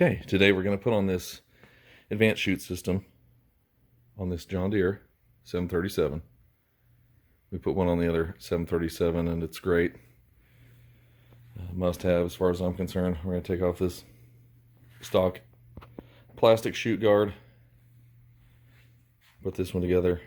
Okay, today we're going to put on this Advanced Chute System on this John Deere 737. We put one on the other 737 and it's great. Must have as far as I'm concerned. We're going to take off this stock plastic chute guard, put this one together,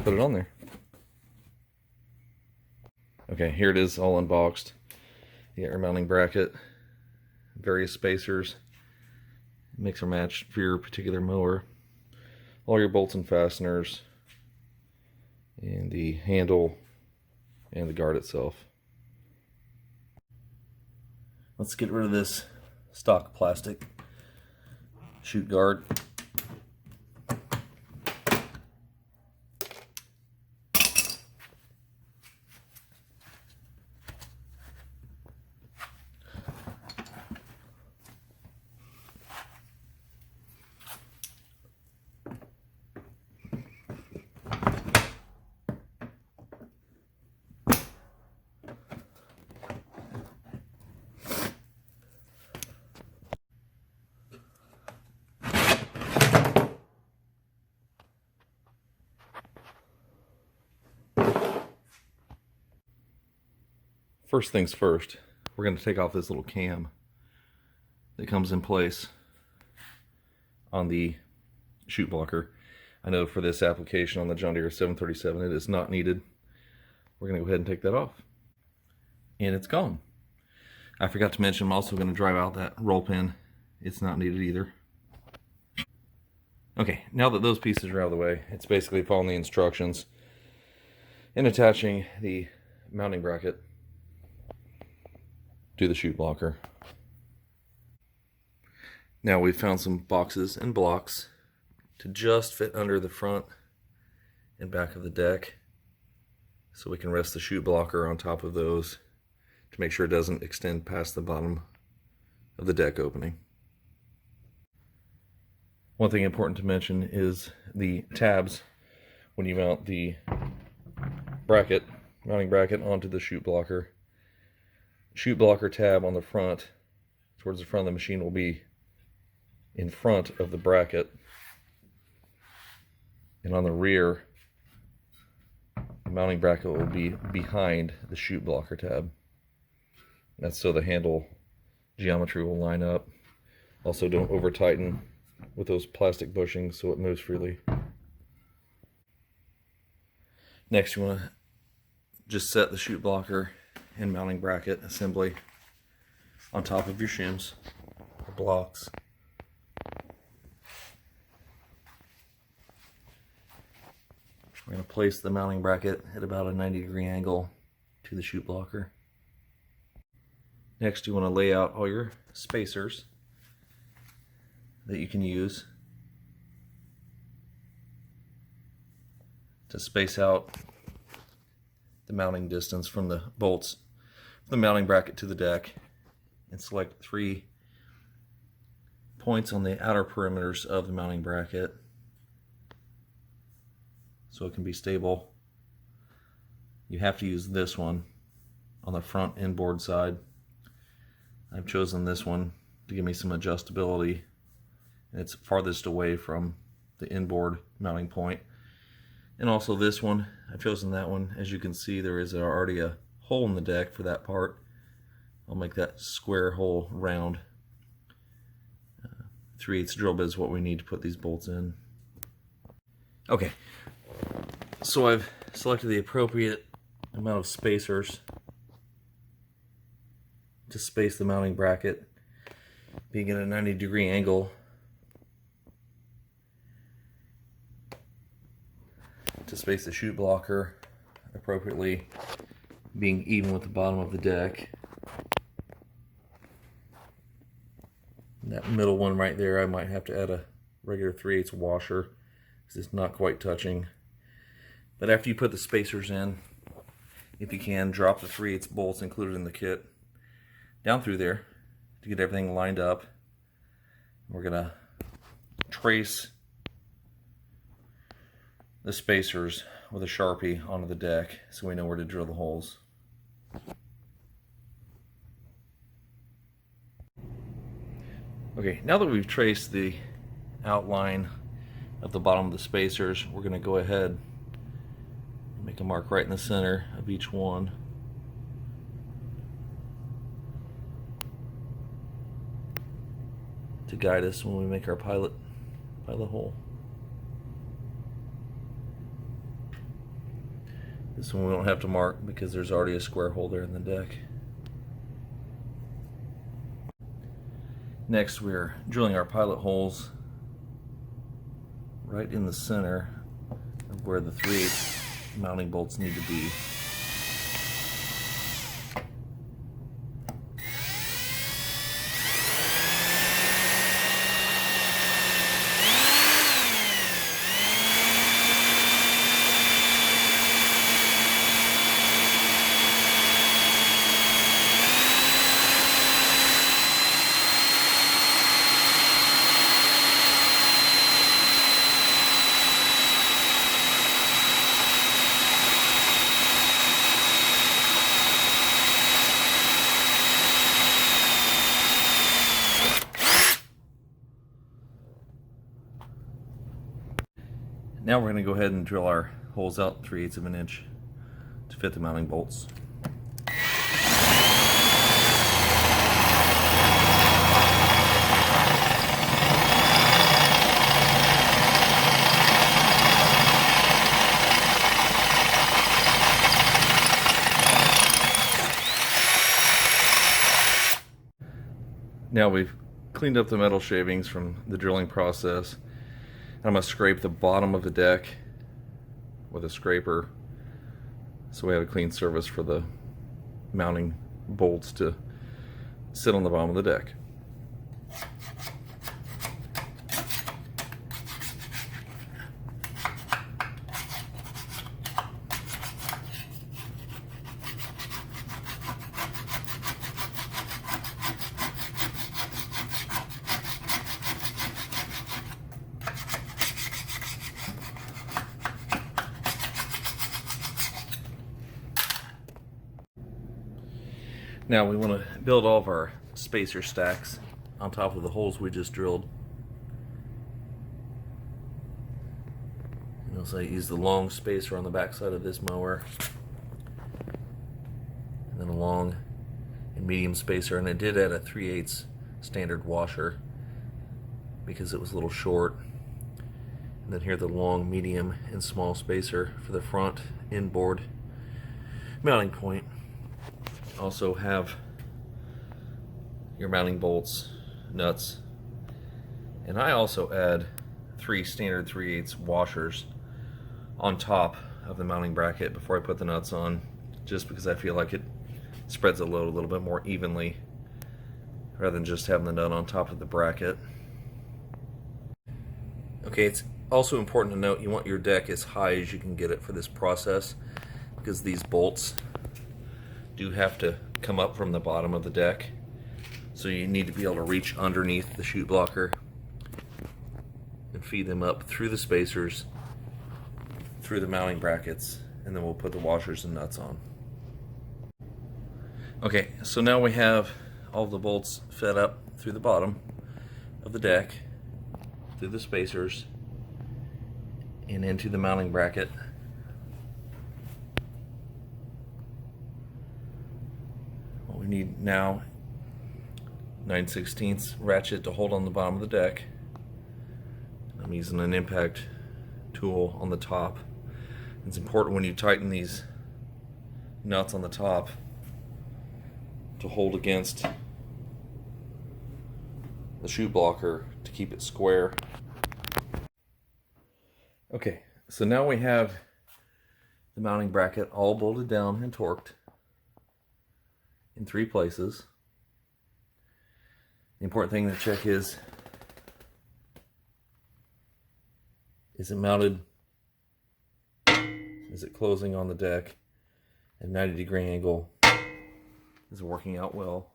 put it on there. Okay, here it is all unboxed. You got your mounting bracket, various spacers, mix or match for your particular mower, all your bolts and fasteners, and the handle and the guard itself. Let's get rid of this stock plastic chute guard. First things first, we're going to take off this little cam that comes in place on the chute blocker. I know for this application on the John Deere 737 it is not needed. We're going to go ahead and take that off. And it's gone. I forgot to mention I'm also going to drive out that roll pin. It's not needed either. Okay, now that those pieces are out of the way, it's basically following the instructions and attaching the mounting bracket to the chute blocker. Now we've found some boxes and blocks to just fit under the front and back of the deck, so we can rest the chute blocker on top of those to make sure it doesn't extend past the bottom of the deck opening. One thing important to mention is the tabs when you mount the mounting bracket onto the chute blocker. Chute blocker tab on the front, towards the front of the machine, will be in front of the bracket, and on the rear, the mounting bracket will be behind the chute blocker tab. That's so the handle geometry will line up. Also, don't over tighten with those plastic bushings so it moves freely. Next, you want to just set the chute blocker and mounting bracket assembly on top of your shims or blocks. We're going to place the mounting bracket at about a 90-degree angle to the chute blocker. Next, you want to lay out all your spacers that you can use to space out the mounting distance from the bolts, the mounting bracket to the deck, and select 3 points on the outer perimeters of the mounting bracket so it can be stable. You have to use this one on the front inboard side. I've chosen this one to give me some adjustability, and it's farthest away from the inboard mounting point. And also this one, I've chosen that one. As you can see, there is already a hole in the deck for that part. I'll make that square hole round. 3/8 drill bit is what we need to put these bolts in. Okay, so I've selected the appropriate amount of spacers to space the mounting bracket, being at a 90-degree angle, to space the chute blocker appropriately, being even with the bottom of the deck. And that middle one right there, I might have to add a regular 3/8 washer because it's not quite touching. But after you put the spacers in, if you can, drop the 3/8 bolts included in the kit down through there to get everything lined up. We're gonna trace the spacers with a Sharpie onto the deck so we know where to drill the holes. Okay, now that we've traced the outline of the bottom of the spacers, we're going to go ahead and make a mark right in the center of each one. To guide us when we make our pilot hole. This one we don't have to mark because there's already a square hole there in the deck. Next, we're drilling our pilot holes right in the center of where the 3/8 mounting bolts need to be. Now we're going to go ahead and drill our holes out 3/8 of an inch to fit the mounting bolts. Now we've cleaned up the metal shavings from the drilling process. I'm going to scrape the bottom of the deck with a scraper so we have a clean surface for the mounting bolts to sit on the bottom of the deck. Now we want to build all of our spacer stacks on top of the holes we just drilled. Notice I use the long spacer on the back side of this mower, and then a long and medium spacer, and I did add a 3/8 standard washer because it was a little short. And then here the long, medium, and small spacer for the front inboard mounting point. Also have your mounting bolts, nuts, and I also add 3 standard 3/8 washers on top of the mounting bracket before I put the nuts on, just because I feel like it spreads the load a little bit more evenly rather than just having the nut on top of the bracket. Okay, it's also important to note you want your deck as high as you can get it for this process, because these bolts do have to come up from the bottom of the deck, so you need to be able to reach underneath the chute blocker and feed them up through the spacers, through the mounting brackets, and then we'll put the washers and nuts on. Okay, so now we have all the bolts fed up through the bottom of the deck, through the spacers, and into the mounting bracket. We need now 9/16 ratchet to hold on the bottom of the deck. I'm using an impact tool on the top. It's important when you tighten these nuts on the top to hold against the chute blocker to keep it square. Okay, so now we have the mounting bracket all bolted down and torqued in 3 places. The important thing to check is it mounted, is it closing on the deck at a 90-degree angle? Is it working out well?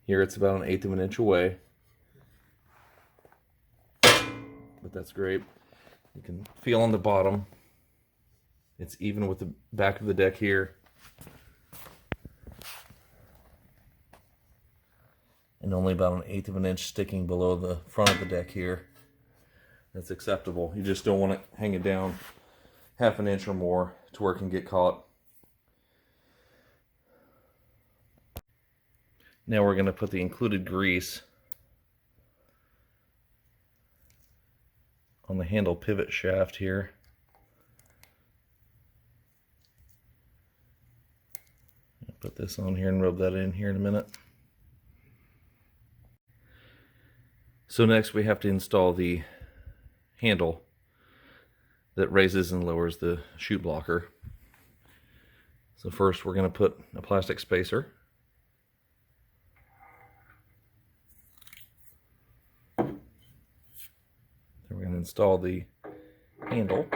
Here it's about 1/8 of an inch away, but that's great. You can feel on the bottom, it's even with the back of the deck here. and only about 1/8 of an inch sticking below the front of the deck here. That's acceptable. You just don't want it hanging down 1/2 inch or more to where it can get caught. Now we're going to put the included grease on the handle pivot shaft here. I'll put this on here and rub that in here in a minute. So next we have to install the handle that raises and lowers the chute blocker. So first we're going to put a plastic spacer. Then we're going to install the handle.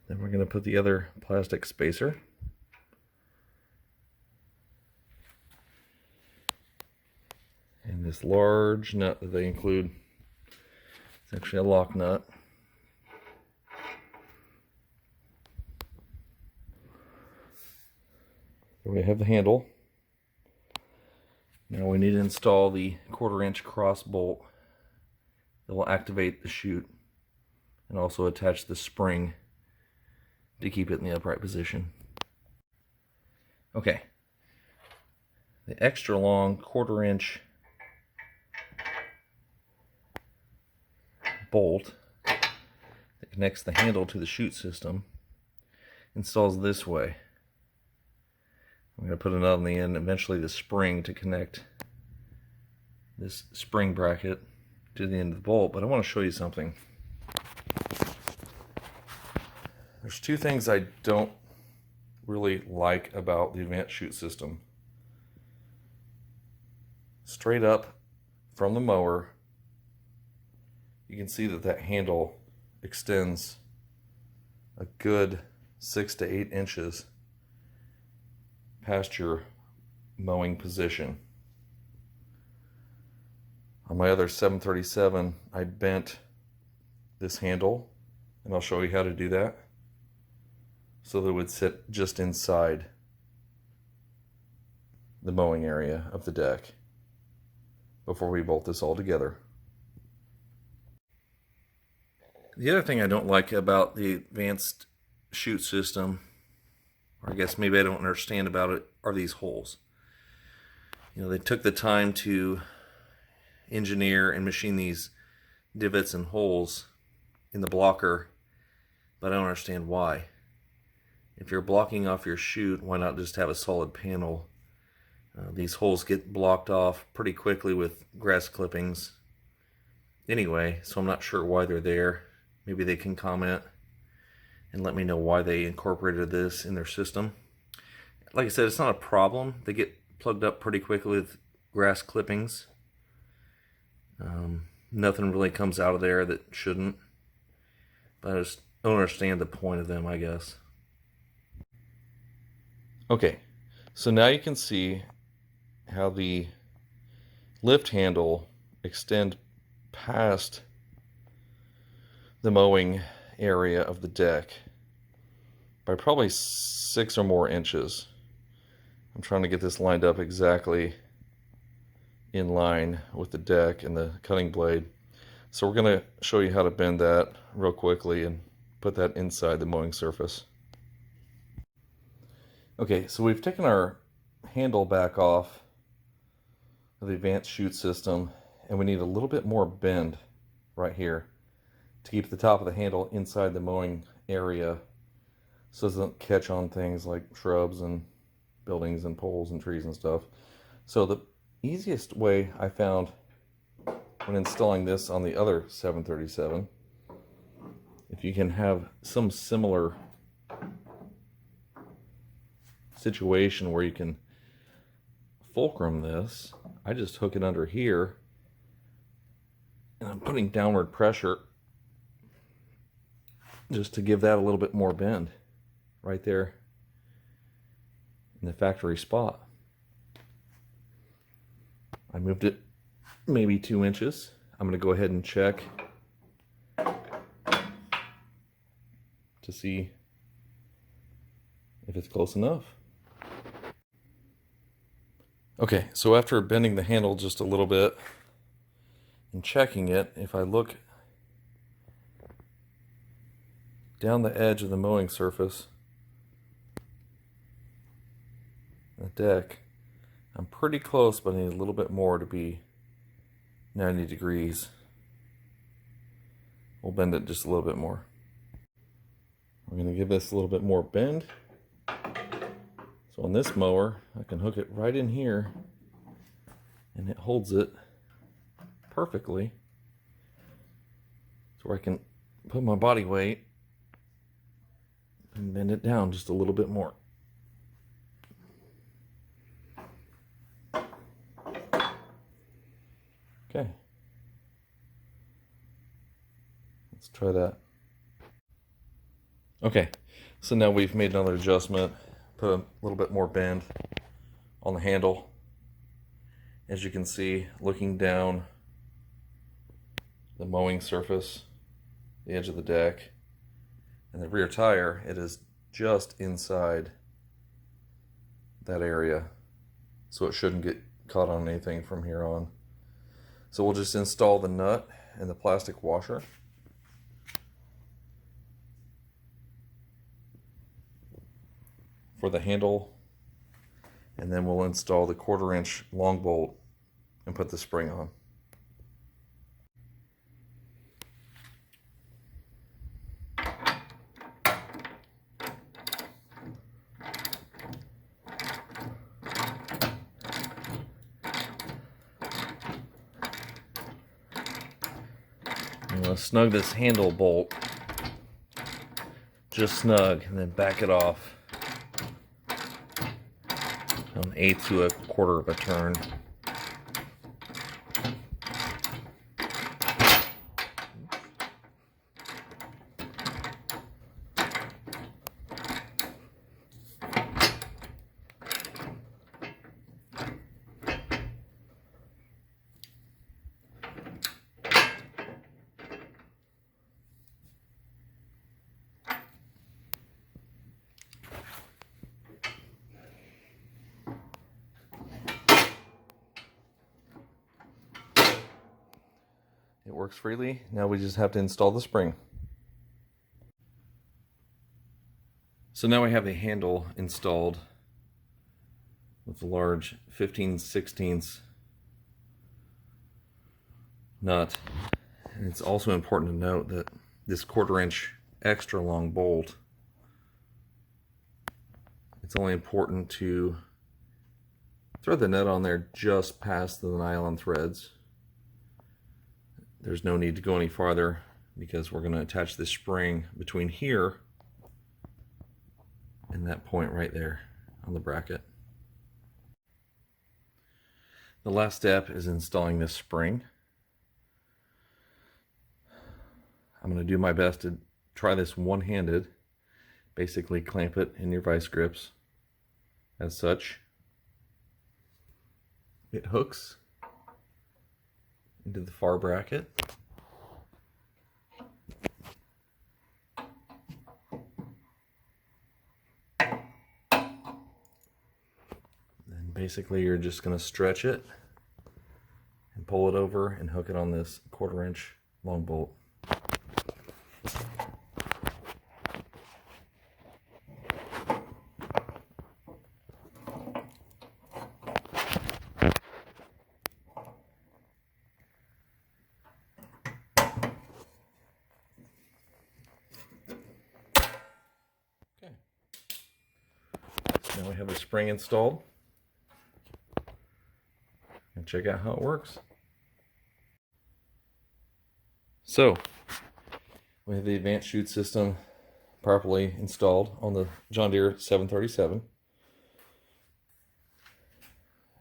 Then we're going to put the other plastic spacer. And this large nut that they include, it's actually a lock nut. There we have the handle. Now we need to install the 1/4 inch cross bolt that will activate the chute and also attach the spring to keep it in the upright position. Okay, the extra long 1/4 inch bolt that connects the handle to the chute system installs this way. I'm going to put a nut on the end, eventually the spring to connect this spring bracket to the end of the bolt, but I want to show you something. There's two things I don't really like about the Advanced Chute System. Straight up from the mower, you can see that handle extends a good 6 to 8 inches past your mowing position. On my other 737, I bent this handle, and I'll show you how to do that, so that it would sit just inside the mowing area of the deck before we bolt this all together. The other thing I don't like about the Advanced Chute System, or I guess maybe I don't understand about it, are these holes. You know, they took the time to engineer and machine these divots and holes in the blocker, but I don't understand why. If you're blocking off your chute, why not just have a solid panel? These holes get blocked off pretty quickly with grass clippings anyway, so I'm not sure why they're there. Maybe they can comment and let me know why they incorporated this in their system. Like I said, it's not a problem. They get plugged up pretty quickly with grass clippings. Nothing really comes out of there that shouldn't. But I just don't understand the point of them, I guess. Okay, so now you can see how the lift handle extend past the mowing area of the deck by probably 6 or more inches. I'm trying to get this lined up exactly in line with the deck and the cutting blade. So we're going to show you how to bend that real quickly and put that inside the mowing surface. Okay, so we've taken our handle back off of the Advanced Chute System, and we need a little bit more bend right here to keep the top of the handle inside the mowing area so it doesn't catch on things like shrubs and buildings and poles and trees and stuff. So the easiest way I found when installing this on the other 737, if you can have some similar situation where you can fulcrum this, I just hook it under here and I'm putting downward pressure just to give that a little bit more bend right there in the factory spot. I moved it maybe 2 inches. I'm going to go ahead and check to see if it's close enough. Okay, so after bending the handle just a little bit and checking it, if I look down the edge of the mowing surface, the deck, I'm pretty close, but I need a little bit more to be 90 degrees. We'll bend it just a little bit more. We're going to give this a little bit more bend. So on this mower, I can hook it right in here and it holds it perfectly. So I can put my body weight and bend it down just a little bit more. Okay. Let's try that. Okay, so now we've made another adjustment, put a little bit more bend on the handle. As you can see, looking down the mowing surface, the edge of the deck, and the rear tire, it is just inside that area, so it shouldn't get caught on anything from here on. So we'll just install the nut and the plastic washer. For the handle, and then we'll install the 1/4-inch long bolt and put the spring on. I'm going to snug this handle bolt just snug and then back it off an 1/8 to 1/4 of a turn. It works freely. Now we just have to install the spring. So now we have the handle installed with the large 15/16 nut. And it's also important to note that this 1/4-inch extra long bolt, it's only important to thread the nut on there just past the nylon threads. There's no need to go any farther because we're going to attach this spring between here and that point right there on the bracket. The last step is installing this spring. I'm going to do my best to try this one-handed. Basically clamp it in your vice grips as such. It hooks into the far bracket. Then basically you're just going to stretch it and pull it over and hook it on this 1/4-inch long bolt. Now we have the spring installed, and check out how it works. So we have the Advanced Chute System properly installed on the John Deere 737.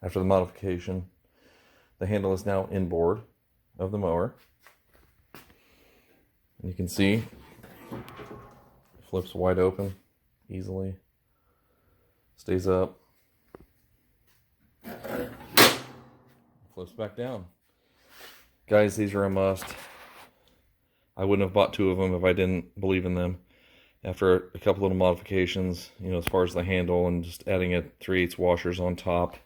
After the modification, the handle is now inboard of the mower, and you can see it flips wide open easily. Stays up, flips back down. Guys, these are a must. I wouldn't have bought 2 of them if I didn't believe in them. after a couple little modifications, you know, as far as the handle and just adding a 3/8 washers on top.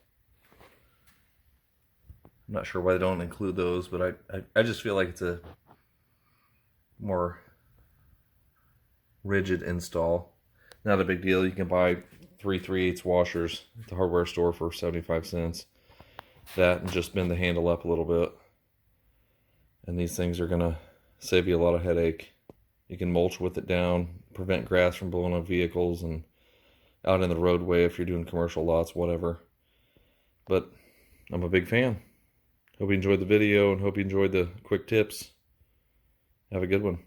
I'm not sure why they don't include those, but I just feel like it's a more rigid install. Not a big deal. You can buy 3/8 washers at the hardware store for 75 cents. That, and just bend the handle up a little bit. And these things are going to save you a lot of headache. You can mulch with it down, prevent grass from blowing on vehicles and out in the roadway if you're doing commercial lots, whatever. But I'm a big fan. Hope you enjoyed the video and hope you enjoyed the quick tips. Have a good one.